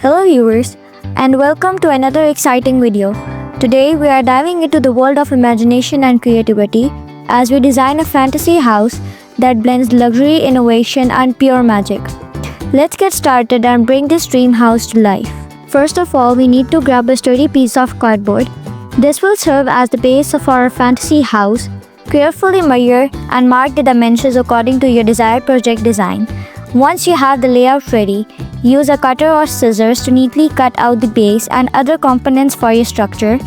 Hello viewers, and welcome to another exciting video. Today we are diving into the world of imagination and creativity as we design a fantasy house that blends luxury, innovation and pure magic. Let's get started and bring this dream house to life. First of all, we need to grab a sturdy piece of cardboard. This will serve as the base of our fantasy house. Carefully measure and mark the dimensions according to your desired project design. Once you have the layout ready, use a cutter or scissors to neatly cut out the base and other components for your structure.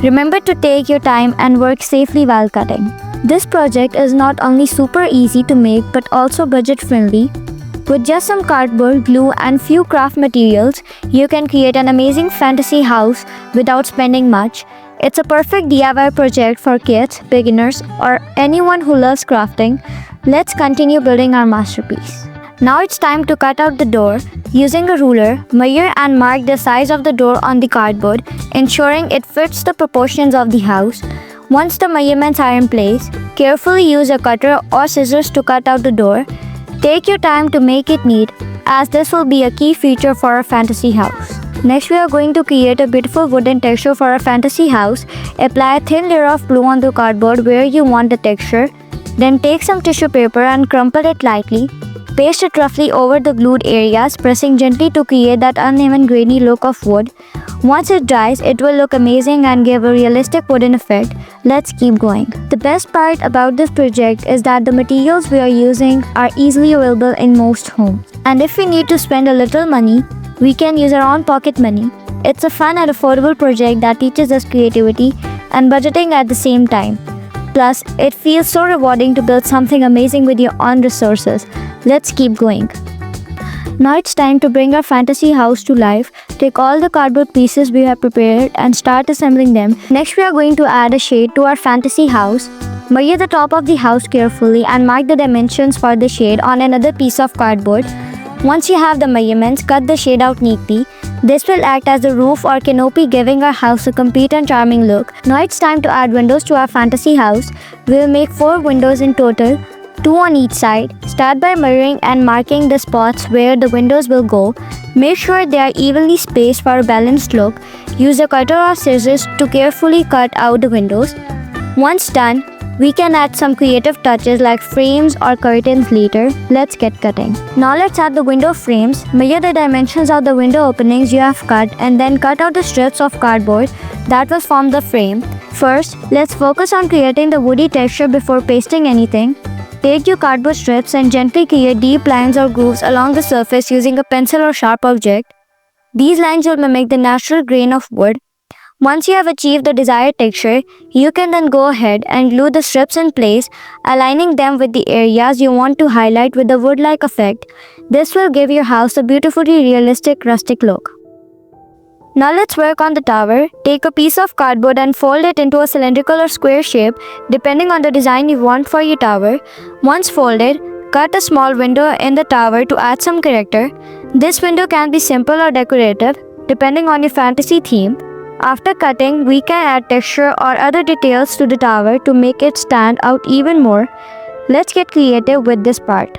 Remember to take your time and work safely while cutting. This project is not only super easy to make but also budget friendly. With just some cardboard, glue and few craft materials, you can create an amazing fantasy house without spending much. It's a perfect DIY project for kids, beginners, or anyone who loves crafting. Let's continue building our masterpiece. Now it's time to cut out the door. Using a ruler, measure and mark the size of the door on the cardboard, ensuring it fits the proportions of the house. Once the measurements are in place, carefully use a cutter or scissors to cut out the door. Take your time to make it neat, as this will be a key feature for a fantasy house. Next, we are going to create a beautiful wooden texture for a fantasy house. Apply a thin layer of glue on the cardboard where you want the texture. Then take some tissue paper and crumple it lightly. Paste it roughly over the glued areas, pressing gently to create that uneven grainy look of wood. Once it dries, it will look amazing and give a realistic wooden effect. Let's keep going. The best part about this project is that the materials we are using are easily available in most homes. And if we need to spend a little money, we can use our own pocket money. It's a fun and affordable project that teaches us creativity and budgeting at the same time. Plus, it feels so rewarding to build something amazing with your own resources. Let's keep going. Now it's time to bring our fantasy house to life. Take all the cardboard pieces we have prepared and start assembling them. Next, we are going to add a shade to our fantasy house. Measure the top of the house carefully and mark the dimensions for the shade on another piece of cardboard. Once you have the measurements, cut the shade out neatly. This will act as the roof or canopy, giving our house a complete and charming look. Now it's time to add windows to our fantasy house. We'll make 4 windows in total, 2 on each side. Start by measuring and marking the spots where the windows will go. Make sure they are evenly spaced for a balanced look. Use a cutter or scissors to carefully cut out the windows. Once done, we can add some creative touches like frames or curtains later. Let's get cutting. Now let's add the window frames. Measure the dimensions of the window openings you have cut and then cut out the strips of cardboard that will form the frame. First, let's focus on creating the woody texture before pasting anything. Take your cardboard strips and gently create deep lines or grooves along the surface using a pencil or sharp object. These lines will mimic the natural grain of wood. Once you have achieved the desired texture, you can then go ahead and glue the strips in place, aligning them with the areas you want to highlight with a wood-like effect. This will give your house a beautifully realistic rustic look. Now let's work on the tower. Take a piece of cardboard and fold it into a cylindrical or square shape, depending on the design you want for your tower. Once folded, cut a small window in the tower to add some character. This window can be simple or decorative, depending on your fantasy theme. After cutting, we can add texture or other details to the tower to make it stand out even more. Let's get creative with this part.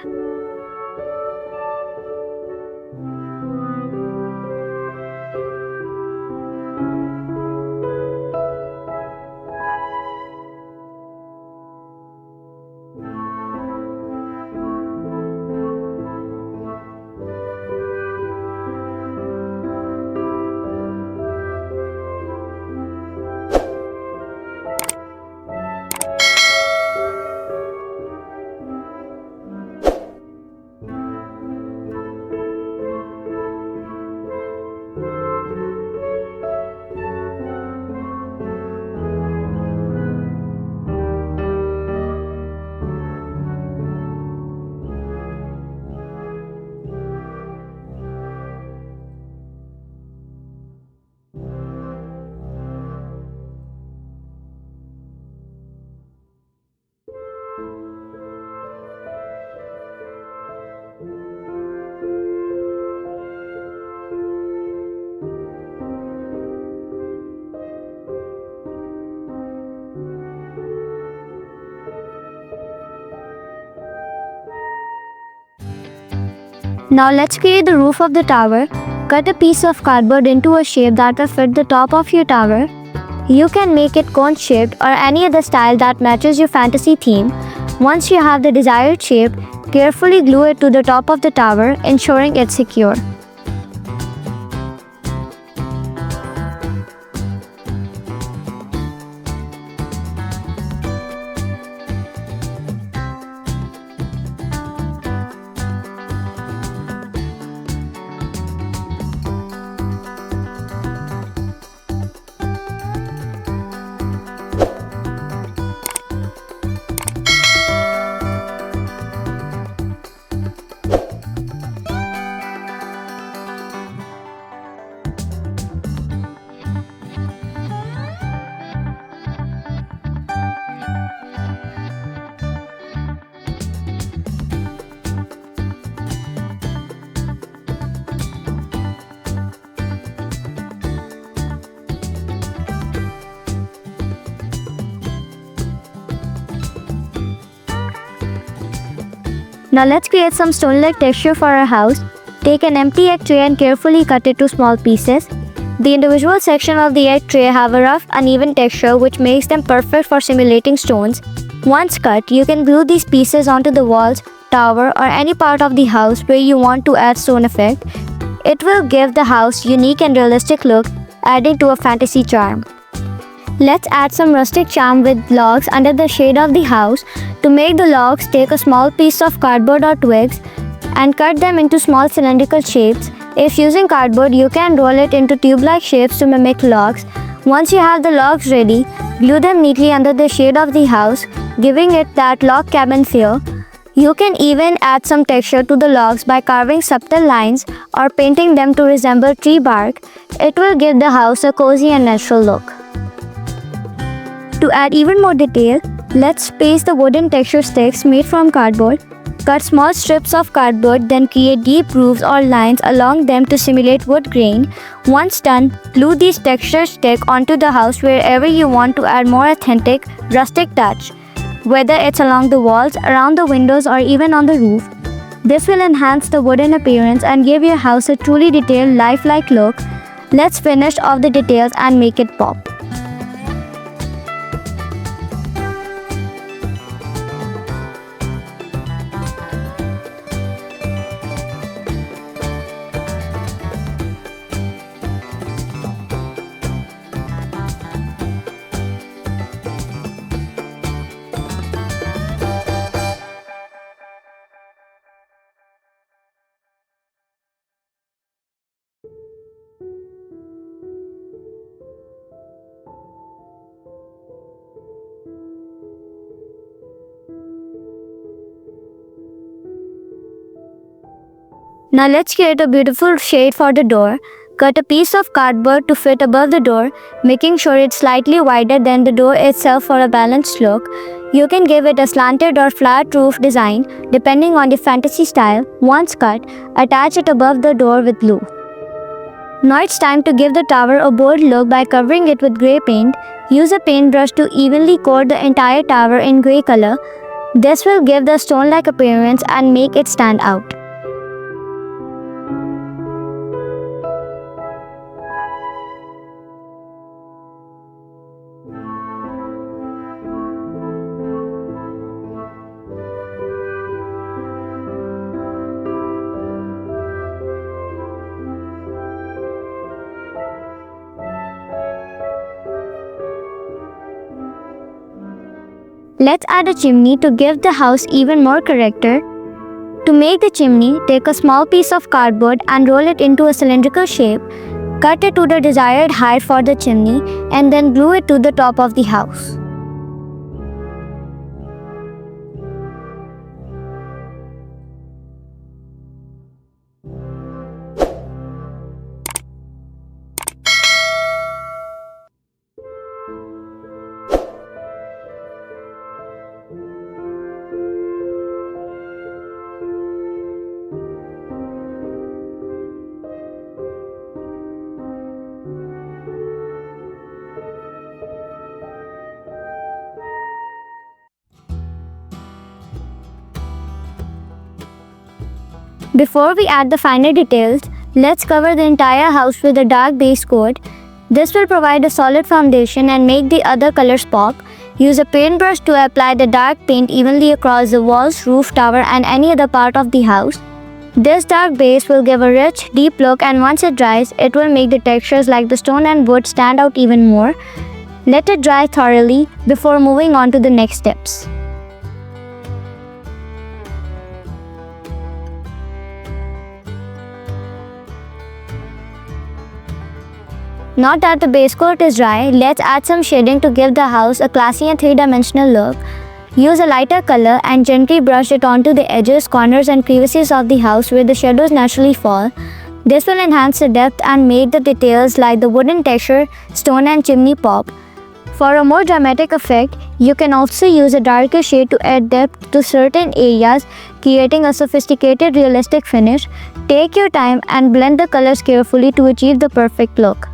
Now let's create the roof of the tower. Cut a piece of cardboard into a shape that will fit the top of your tower. You can make it cone-shaped or any other style that matches your fantasy theme. Once you have the desired shape, carefully glue it to the top of the tower, ensuring it's secure. Now let's create some stone-like texture for our house. Take an empty egg tray and carefully cut it to small pieces. The individual sections of the egg tray have a rough, uneven texture which makes them perfect for simulating stones. Once cut, you can glue these pieces onto the walls, tower, or any part of the house where you want to add stone effect. It will give the house unique and realistic look, adding to a fantasy charm. Let's add some rustic charm with logs under the shade of the house. To make the logs, take a small piece of cardboard or twigs and cut them into small cylindrical shapes. If using cardboard, you can roll it into tube-like shapes to mimic logs. Once you have the logs ready, glue them neatly under the shade of the house, giving it that log cabin feel. You can even add some texture to the logs by carving subtle lines or painting them to resemble tree bark. It will give the house a cozy and natural look. To add even more detail, let's paste the wooden texture sticks made from cardboard. Cut small strips of cardboard, then create deep grooves or lines along them to simulate wood grain. Once done, glue these texture sticks onto the house wherever you want to add more authentic, rustic touch, whether it's along the walls, around the windows, or even on the roof. This will enhance the wooden appearance and give your house a truly detailed, lifelike look. Let's finish off the details and make it pop. Now let's create a beautiful shade for the door. Cut a piece of cardboard to fit above the door, making sure it's slightly wider than the door itself for a balanced look. You can give it a slanted or flat roof design depending on your fantasy style. Once cut, attach it above the door with glue. Now it's time to give the tower a bold look by covering it with grey paint. Use a paintbrush to evenly coat the entire tower in grey color. This will give the stone-like appearance and make it stand out. Let's add a chimney to give the house even more character. To make the chimney, take a small piece of cardboard and roll it into a cylindrical shape. Cut it to the desired height for the chimney and then glue it to the top of the house. Before we add the final details, Let's cover the entire house with a dark base coat. This will provide a solid foundation and make the other colors pop. Use a paintbrush to apply the dark paint evenly across the walls, roof, tower, and any other part of the house. This dark base will give a rich, deep look, and once it dries, it will make the textures like the stone and wood stand out even more. Let it dry thoroughly before moving on to the next steps. Now that the base coat is dry, let's add some shading to give the house a classy and three-dimensional look. Use a lighter color and gently brush it onto the edges, corners, and crevices of the house where the shadows naturally fall. This will enhance the depth and make the details like the wooden texture, stone, and chimney pop. For a more dramatic effect, you can also use a darker shade to add depth to certain areas, creating a sophisticated, realistic finish. Take your time and blend the colors carefully to achieve the perfect look.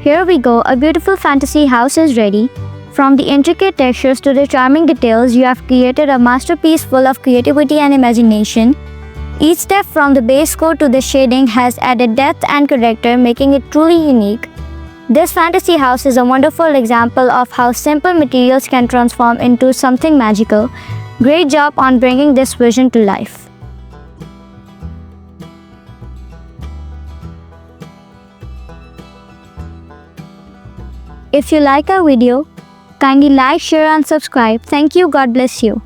Here we go, a beautiful fantasy house is ready. From the intricate textures to the charming details, you have created a masterpiece full of creativity and imagination. Each step from the base coat to the shading has added depth and character, making it truly unique. This fantasy house is a wonderful example of how simple materials can transform into something magical. Great job on bringing this vision to life. If you like our video, kindly like, share and subscribe. Thank you. God bless you.